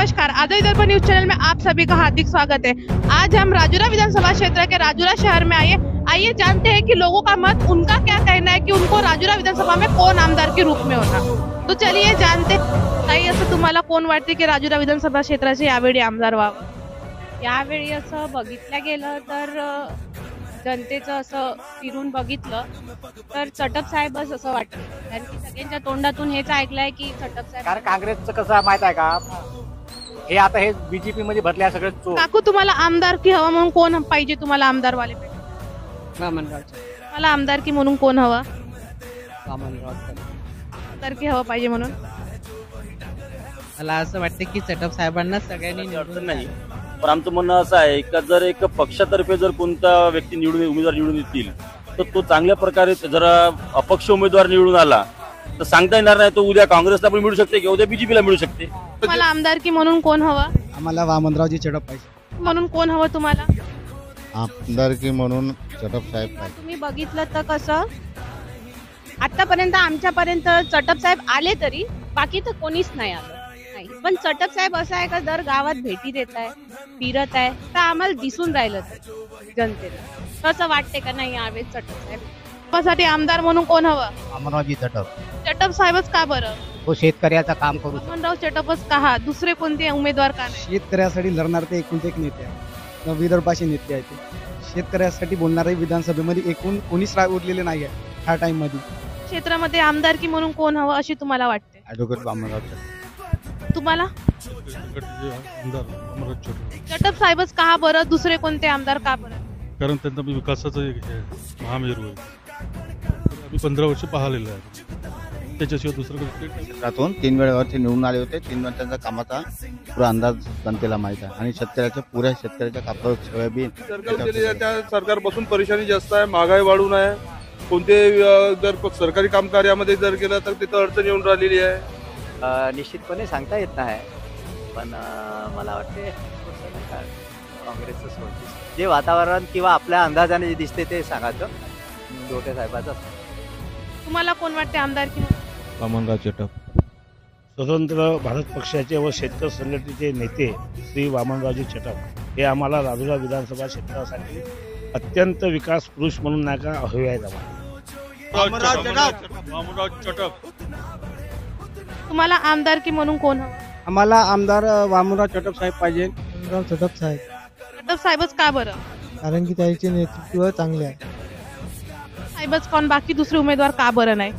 नमस्कार, आजादी दर्पण news channel में आप सभी का हार्दिक स्वागत है। आज हम राजूरा विधानसभा क्षेत्र के राजूरा शहर में आइए जानते हैं कि लोगों का मत, उनका क्या कहना है कि उनको राजूरा विधानसभा में कौन आमदार के रूप में होना। तो चलिए जानते। ताई, असं तुम्हाला कोण वाटते की राजूरा विधानसभा क्षेत्राचे यावेळी आमदार व्हावं? यावेळी असं बघितलं गेलं तर जनतेचं असं फिरून बघितलं तर चटप साहेबच असं वाटतं, कारण की सगळ्यांच्या तोंडातून हेच ऐकलंय की चटप साहेब। कारण काँग्रेसचं कसं माहित आहे का, हे आता हे बीजेपी मध्ये भरल्या सगळं चोर। काकू, तुम्हाला आमदार की हवा म्हणून कोण पाहिजे? तुम्हाला आमदार वाले मला आमदार की म्हणून कोण हवा? आमदार की हवा पाहिजे म्हणून मला असं वाटतं की चटप साहेबांना सगळ्यांनी निवडून नाही, पण आमचं म्हणणं असं आहे का जर एक पक्षातर्फे जर कोणता व्यक्ती उमेदवार निवडून येतील तर तो चांगल्या प्रकारे जर अपक्ष उमेदवार निवडून आला तर सांगता येणार नाही, तो उद्या काँग्रेसला पण मिळू शकते किंवा उद्या बीजेपीला मिळू शकते। तुम्हाला आमदार की म्हणून कोण हवा? आम्हाला वामनरावजी चटप पाहिजे। म्हणून कोण हवं तुम्हाला? आमदार की म्हणून चटप साहेब पाहिजे। तुम्ही बघितलं तर कसं आतापर्यंत आमच्यापर्यंत चटप साहेब आले तरी बाकी तर कोणीच नाही आलं नाही, पण चटप साहेब असं आहे का दर गावात भेटी देत आहे, फिरत आहे, तर आम्हाला दिसून राहिलं जनतेला कसं वाटते का नाही यावेळेस चटप साहेब साठी आमदार म्हणून कोण हवं? वामनरावजी चटप। चटप साहेबच का बरं? तो शेतकऱ्याचं काम करू वामनराव चटपच का? दुसरे कोणते उमेदवार का नाही? शेतकऱ्यासाठी लढणार ते एकूण एक नेते आहे, विदर्भाचे नेते आहे ते। शेतकऱ्यासाठी बोलणारे विधानसभेमध्ये एकूण कोणीच उरलेले नाही आहे ह्या टाइम मध्ये। क्षेत्रामध्ये आमदार की म्हणून कोण हवं अशी तुम्हाला वाटते? ॲडव्होकेट वामनराव। तुम्हाला चटप साहेबच का बरं? दुसरे कोणते आमदार का बरं? कारण त्यांना विकासाचं महामेरू आहे, आम्ही 15 वर्ष पाहिलेलं आहे, त्याच्याशिवाय दुसरं क्षेत्रातून 3 वेळेवरती निवडून आले होते। 3 वेळा त्यांचा कामाचा पुरा अंदाज जनतेला माहित आहे आणि पुऱ्या शेतकऱ्याच्या कापसावर सोयाबीन त्या सरकारपासून परेशानी जास्त आहे, महागाई वाढून आहे, कोणते जर सरकारी कामकार्यामध्ये जर गेलं तर तिथं अडचण येऊन राहिलेली आहे। निश्चितपणे सांगता येत नाही, पण मला वाटते काँग्रेसचं सोडते जे वातावरण किंवा आपल्या अंदाजाने जे दिसते ते सांगायचं दोटे साहेबाचं। तुम्हाला कोण वाटते आमदार की? वामनराव चटप। स्वतंत्र भारत पक्षाचे व शेतकरी संघटनेचे नेते श्री वामनरावजी चटप हे आम्हाला राजूरा विधानसभा क्षेत्रासाठी अत्यंत विकास पुरुष म्हणून नाही का हवे आहेत वामनराव चटप। तुम्हाला आमदार की म्हणून कोण हवं? आम्हाला आमदार वामनराव चटप साहेब पाहिजे। वामनराव चटप साहेब। चटप साहेबच का बरं? कारण की त्यांचे नेतृत्व चांगले आहे। साहेबच कोण, बाकी दुसरे उमेदवार का बरं नाही?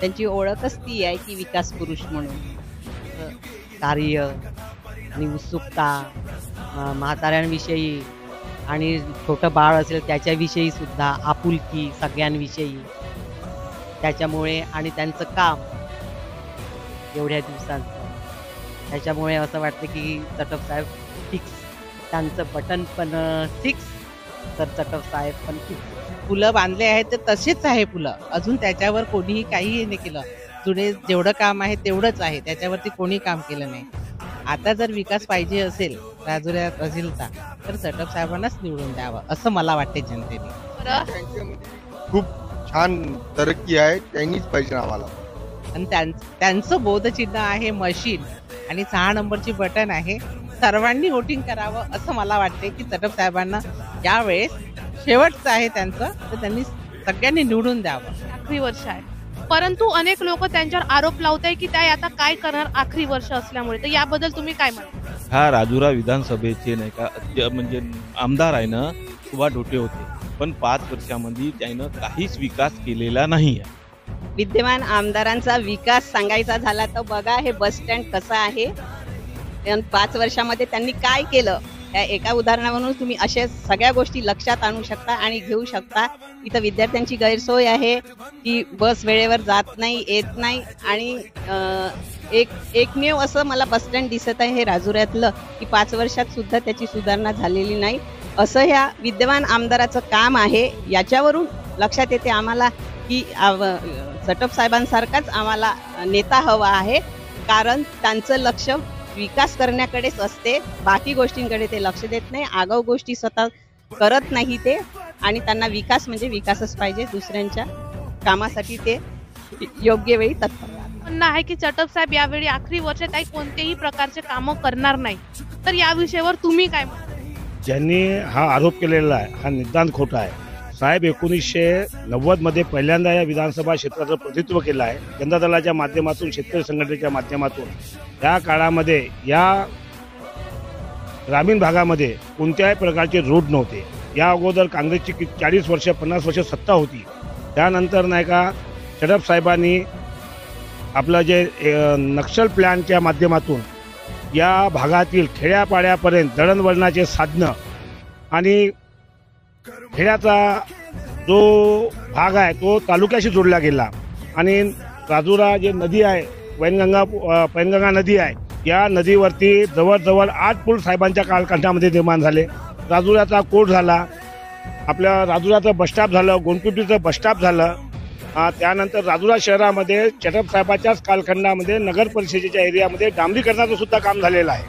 त्यांची ओळखच ती आहे की विकास पुरुष म्हणून कार्य आणि उत्सुकता म्हाताऱ्यांविषयी आणि छोटं बाळ असेल त्याच्याविषयी सुद्धा आपुलकी सगळ्यांविषयी, त्याच्यामुळे आणि त्यांचं काम एवढ्या दिवसांचं, त्याच्यामुळे असं वाटतं की चटप साहेब फिक्स, त्यांचं बटन पण फिक्स, तर चटप साहेब पण फिक्स। फुलं बांधले आहेत ते तसेच आहे फुलं, अजून त्याच्यावर कोणीही काही नाही केलं, जुने जेवढं काम आहे तेवढंच आहे, त्याच्यावरती कोणी काम केलं नाही। आता जर विकास पाहिजे असेल राजुऱ्यात तहसीलचा तर चटप साहेबांनाच निवडून द्यावं असं मला वाटते जनतेने। खूप छान तरक्की आहे, त्यांनीच पाहिजे आम्हाला। आणि त्यांचं बोधचिन्ह आहे मशीन आणि 6 नंबरची बटन आहे, सर्वांनी वोटिंग करावं असं मला वाटते की चटप साहेबांना यावेळेस शेवटचं आहे त्यांचं, तर त्यांनी सगळ्यांनी निवडून द्यावं। आखरी वर्ष आहे, परंतु अनेक लोक त्यांच्यावर आरोप लावताय की त्या आता काय करणार आखरी वर्ष असल्यामुळे, तर याबद्दल तुम्ही काय म्हणता? हा राजुरा विधानसभेचे नाही का म्हणजे आमदार आहे ना, सुभाष ढोटे होते, पण 5 वर्षामध्ये त्यानं काहीच विकास केलेला नाही आहे। विद्यमान आमदारांचा विकास सांगायचा झाला तर बघा हे बस स्टँड कसं आहे, 5 वर्षामध्ये त्यांनी काय केलं, त्या एका उदाहरणावरून तुम्ही अशा सगळ्या गोष्टी लक्षात आणू शकता आणि घेऊ शकता। इथं विद्यार्थ्यांची गैरसोय आहे की बस वेळेवर जात नाही, येत नाही, आणि एकमेव असं मला बस स्टँड दिसत आहे हे राजुऱ्यातलं की 5 वर्षात सुद्धा त्याची सुधारणा झालेली नाही, असं ह्या विद्यमान आमदाराचं काम आहे। याच्यावरून लक्षात येते आम्हाला की चटप साहेबांसारखाच आम्हाला नेता हवा आहे, कारण त्यांचं लक्ष विकास करण्याकडेच असते, बाकी गोष्टींकडे ते लक्ष देत नाही, आगाऊ गोष्टी स्वतः करत नाही ते, आणि त्यांना विकास म्हणजे विकासच पाहिजे, दुसऱ्यांच्या कामासाठी ते योग्य वेळी तत्पर राहतात। म्हणणं आहे की चटप साहेब यावेळी आखरी वर्ष काही कोणतेही प्रकारचे कामं करणार नाही, तर या विषयावर तुम्ही काय म्हणता? ज्यांनी हा आरोप केलेला आहे हा निदान खोटा आहे. साहेब 1990 मध्ये पहिल्यांदा या विधानसभा क्षेत्राचं प्रतिनिधित्व केलं आहे. जनता दलाच्या माध्यमातून, शेतकरी संघटनेच्या माध्यमातून. त्या काळामध्ये या ग्रामीण भागामध्ये कोणत्याही प्रकारचे रोड नव्हते. या अगोदर काँग्रेसची 40 वर्ष 50 वर्ष सत्ता होती. त्यानंतर नाही का चटप साहेबांनी आपलं जे नक्षल प्लॅनच्या माध्यमातून या भागातील खेड्यापाड्यापर्यंत दळणवळणाचे साधनं आणि खेड्याचा जो भाग आहे तो तालुक्याशी जोडला गेला. आणि राजुरा जे नदी आहे पैनगंगा नदी आहे, या नदीवरती जवळजवळ 8 पूल साहेबांच्या कालखंडामध्ये निर्माण झाले. राजुऱ्याचा कोर्ट झाला, आपल्या राजुऱ्याचं बसस्टॉप झालं, गोंडपिपरीचं बसस्टॉप झालं. त्यानंतर राजुरा शहरामध्ये चटप साहेबाच्याच कालखंडामध्ये नगर परिषदेच्या एरियामध्ये डांबरीकरणाचं सुद्धा काम झालेलं आहे.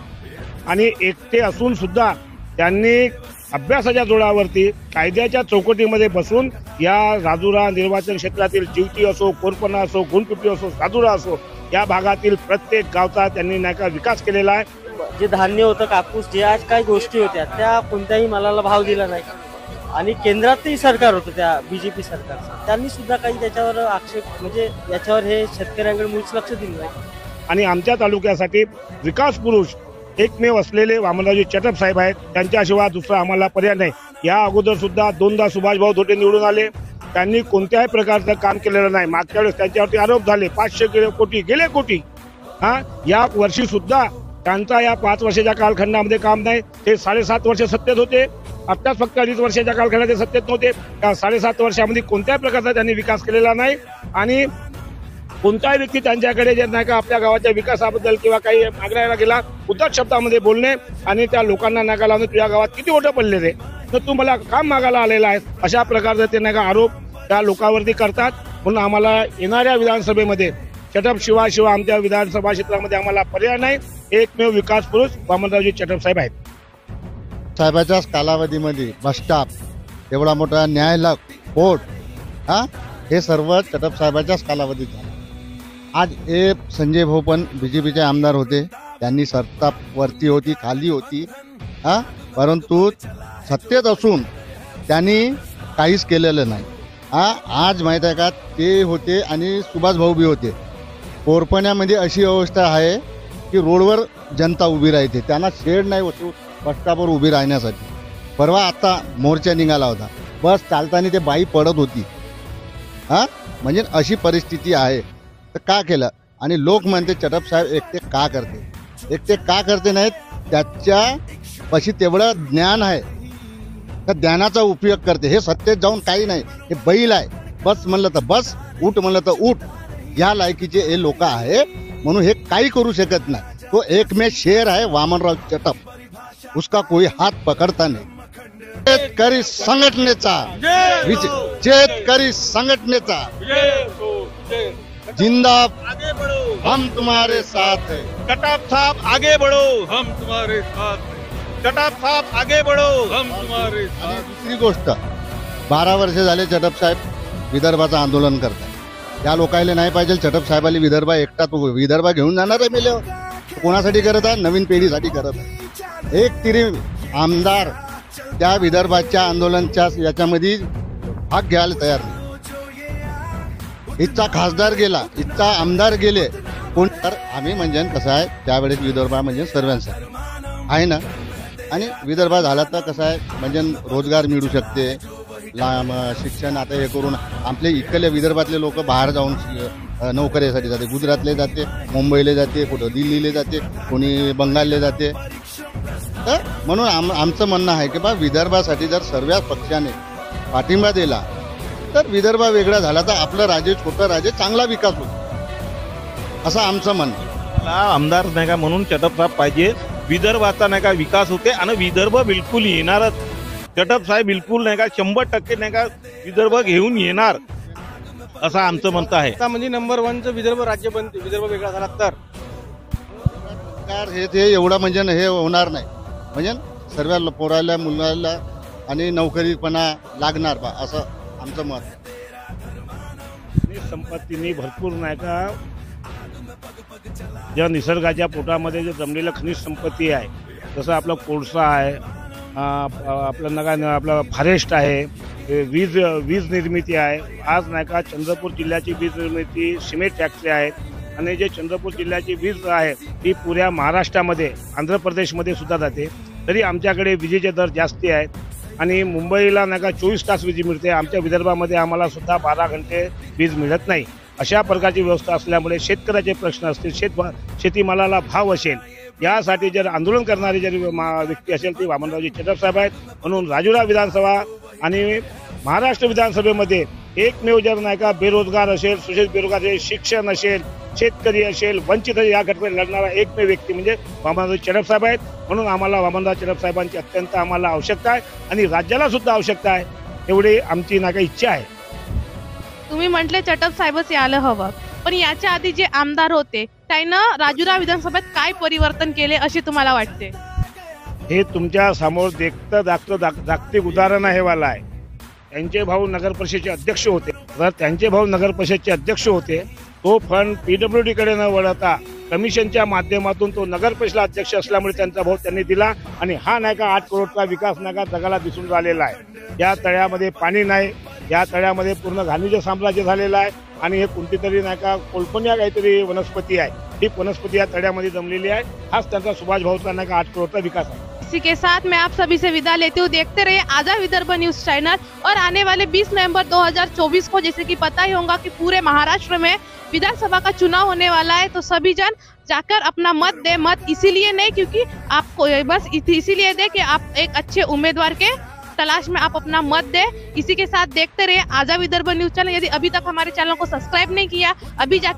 आणि एकटे असून सुद्धा त्यांनी अभ्यासाच्या जोरावरती कायद्याच्या चौकटीमध्ये बसून या राजुरा निर्वाचन क्षेत्रातील जिवती असो, कोरपणा असो, गोंडपिपरी असो, राजुरा असो, या भागातील प्रत्येक गावचा त्यांनी नाही का विकास केलेला आहे. जे धान्य होतं, कापूस, जे आज काही गोष्टी होत्या त्या कोणत्याही मालाला भाव दिला नाही. आणि केंद्रातही सरकार होतं त्या बीजेपी सरकारचं, त्यांनी सुद्धा काही त्याच्यावर आक्षेप म्हणजे याच्यावर हे शेतकऱ्यांकडे मुळीच लक्ष दिलं नाही. आणि आमच्या तालुक्यासाठी विकास पुरुष एकमेव असलेले वामनरावजी चटप साहेब आहेत. त्यांच्याशिवाय दुसरा आम्हाला पर्याय नाही. या अगोदर सुद्धा 2दा सुभाषभाऊ धोटे निवडून आले, त्यांनी कोणत्याही प्रकारचं काम केलेलं नाही. मागच्या वेळेस त्यांच्यावरती आरोप झाले 500 कोटी गेले कोटी. या वर्षी सुद्धा त्यांचा या 5 वर्षाच्या कालखंडामध्ये काम नाही. ते 7.5 वर्ष सत्तेत होते, आत्ताच फक्त 2.5 वर्षाच्या कालखंडात ते सत्तेत नव्हते. त्या 7.5 वर्षामध्ये कोणत्याही प्रकारचा त्यांनी विकास केलेला नाही. आणि कोणताही व्यक्ती त्यांच्याकडे जे नाही का आपल्या गावाच्या विकासाबद्दल किंवा काही मागण्याला गेला, उद्धट शब्दामध्ये बोलणे आणि त्या लोकांना नाका लावणे, तुझ्या गावात किती वोटं पडले रे, तर तू मला काम मागायला आलेला आहे, अशा प्रकारचे ते नाही का आरोप त्या लोकांवरती करतात. म्हणून आम्हाला येणाऱ्या विधानसभेमध्ये चटप शिवाय आमच्या विधानसभा क्षेत्रामध्ये आम्हाला पर्याय नाही. एकमेव विकास पुरुष वामनरावजी चटप साहेब आहेत. साहेबाच्याच कालावधीमध्ये बसस्टॉप, एवढा मोठा न्यायालय, कोर्ट, हे सर्व चटप साहेबाच्याच कालावधीत झालं. आज हे संजय भाऊ पण बीजेपीचे आमदार होते, त्यांनी सत्ता वरती होती, खाली होती, परंतु सत्तेत असून त्यांनी काहीच केलेलं नाही. आज माहीत आहे का, ते होते आणि सुभाष भाऊ बी होते. कोरपण्यामध्ये अशी अवस्था आहे की रोडवर जनता उभी राहते, त्यांना शेड नाही होतो बसस्टॉपवर उभी राहण्यासाठी. परवा आता मोर्चा निघाला होता, बस चालताना ते बाई पडत होती. म्हणजे अशी परिस्थिती आहे. तर का केलं? आणि लोक म्हणते चटप साहेब एकटे का करते नाहीत, त्याच्यापाशी तेवढं ज्ञान आहे, त्या ज्ञानाचा उपयोग करते. हे सत्तेत जाऊन काही नाही, हे बैल आहे. बस म्हणलं तर बस, उठ म्हणलं तर उठ, या लायकीचे हे लोक आहे. म्हणून हे काही करू शकत नाही. तो एकमेव शेर आहे वामनराव चटप, उसका कोई हात पकडता नाही. शेतकरी संघटनेचा जिंदा, हम तुम्हारे साथ है. चटप साहब आगे बढ़ो, हम तुम्हारे साथ हैं. चटप साहब आगे बढ़ो, हम तुम्हारे साथ. आणि दुसरी गोष्ट, 12 वर्ष झाले चटप साहेब विदर्भाचं आंदोलन करतात. त्या लोकायला नाही पाहिजे चटप साहेबाला विदर्भ एकटा, तो विदर्भ घेऊन जाणार आहे मेले. कोणासाठी करत आहे? नवीन पिढीसाठी करत आहे. एक तरी आमदार त्या विदर्भाच्या आंदोलनाच्या याच्यामध्ये भाग घ्यायला तयार नाही. इथचा खासदार गेला, इथचा आमदार गेले, कोण तर आम्ही म्हणजे कसं आहे, त्यावेळेस विदर्भ म्हणजे सर्वांचा आहे ना. आणि विदर्भ झाला तर कसं आहे, म्हणजे रोजगार मिळू शकते, शिक्षण आता हे करून आपले इकडले विदर्भातले लोक बाहेर जाऊन नोकरीसाठी जाते. गुजरातले जाते, मुंबईला जाते, कुठं दिल्लीला जाते, कोणी बंगालला जाते. तर म्हणून आमचं म्हणणं आहे की बा विदर्भासाठी जर सर्व पक्षाने पाठिंबा दिला तर विदर्भ वेगळा झाला तर आपलं राज्य, छोटं राज्य, चांगला विकास होतो, असं आमचं म्हणणं. आमदार नाही का म्हणून चटप साहेब पाहिजे. विदर्भाचा नाही का विकास होते आणि विदर्भ बिलकुल येणारच. चटप साहेब बिलकुल नाही का 100% नाही का विदर्भ घेऊन येणार, असं आमचं म्हणणं आहे. म्हणजे नंबर 1चं विदर्भ राज्य बनते, विदर्भ वेगळा झाला तर हे एवढं म्हणजे हे होणार नाही. म्हणजे सर्व पोराला, मुलाला आणि नोकरीपणा लागणार बा, असं आमचं मत. संपत्तीने भरपूर नाही का ज्या निसर्गाच्या पोटामध्ये जे जमलेलं खनिज संपत्ती आहे, जसं आपलं कोळसा आहे, आपलं नका आपलं फॉरेस्ट आहे, वीज निर्मिती आहे. आज नाही का चंद्रपूर जिल्ह्याची वीज निर्मिती सिमेंट फॅक्टरी आहेत आणि जे चंद्रपूर जिल्ह्याची वीज आहे ती पुऱ्या महाराष्ट्रामध्ये आंध्र प्रदेशमध्ये सुद्धा जाते. तरी आमच्याकडे विजेचे दर जास्ती आहेत आणि मुंबईला नाही का 24 तास वीज मिळते. आमच्या विदर्भामध्ये आम्हाला सुद्धा 12 घंटे वीज मिळत नाही. अशा प्रकारची व्यवस्था असल्यामुळे शेतकऱ्याचे प्रश्न असतील, शेतीमालाला भाव असेल, यासाठी जर आंदोलन करणारी जर व्यक्ती असेल ती वामनरावजी चटप साहेब आहेत. म्हणून राजुरा विधानसभा आणि महाराष्ट्र विधानसभेमध्ये एकमेव जर नाही का बेरोजगार असेल, सुशिक्षित बेरोजगार असेल, शिक्षण असेल, शेतकरी असेल, वंचित या घटनेत लढणारा एकमेव व्यक्ती म्हणजे वामनरावजी चटप साहेब आहेत. म्हणून आम्हाला वामनराव चटप साहेबांची अत्यंत आम्हाला आवश्यकता आहे आणि राज्याला सुद्धा आवश्यकता आहे. एवढी आमची नाही का इच्छा आहे. तुम्ही म्हटले चटप साहेबच यायला हवं, पण याच्या आधी जे आमदार होते त्यानं राजुरा विधानसभेत काय परिवर्तन केले असे तुम्हाला वाटते? हे तुमच्या समोर जागतिक उदाहरण आहे वाला आहे. त्यांचे भाऊ नगर परिषदेचे अध्यक्ष होते. जर त्यांचे भाऊ नगर परिषदेचे अध्यक्ष होते, तो फंड PWD कडे न वळता कमिशनच्या माध्यमातून तो नगर परिषद अध्यक्ष असल्यामुळे त्यांचा भाऊ त्यांनी दिला आणि हा नाही का 8 करोडचा विकास नाही का जगाला दिसून राहिलेला आहे. या तळ्यामध्ये पाणी नाही, या तळ्यामध्ये पूर्ण घाणीचं साम्राज्य झालेलं आहे आणि हे कोणती तरी नाही का कोल्पनिया काहीतरी वनस्पती आहे, ही वनस्पती या तळ्यामध्ये जमलेली आहे. हाच त्यांचा सुभाष भाऊचा नाही का 8 करोडचा विकास आहे. इसी के साथ मैं आप सभी से विदा लेती हूँ। देखते रहिए आजाद विदर्भ न्यूज चैनल और आने वाले 20 नवंबर 2024 को जैसे कि पता ही होगा कि पूरे महाराष्ट्र में विधानसभा का चुनाव होने वाला है, तो सभी जन जाकर अपना मत दे। मत इसीलिए नहीं क्योंकि आपको बस इसीलिए दे कि आप एक अच्छे उम्मीदवार के तलाश में आप अपना मत दे। इसी के साथ देखते रहिए आजाद विदर्भ न्यूज चैनल। यदि अभी तक हमारे चैनल को सब्सक्राइब नहीं किया, अभी जाके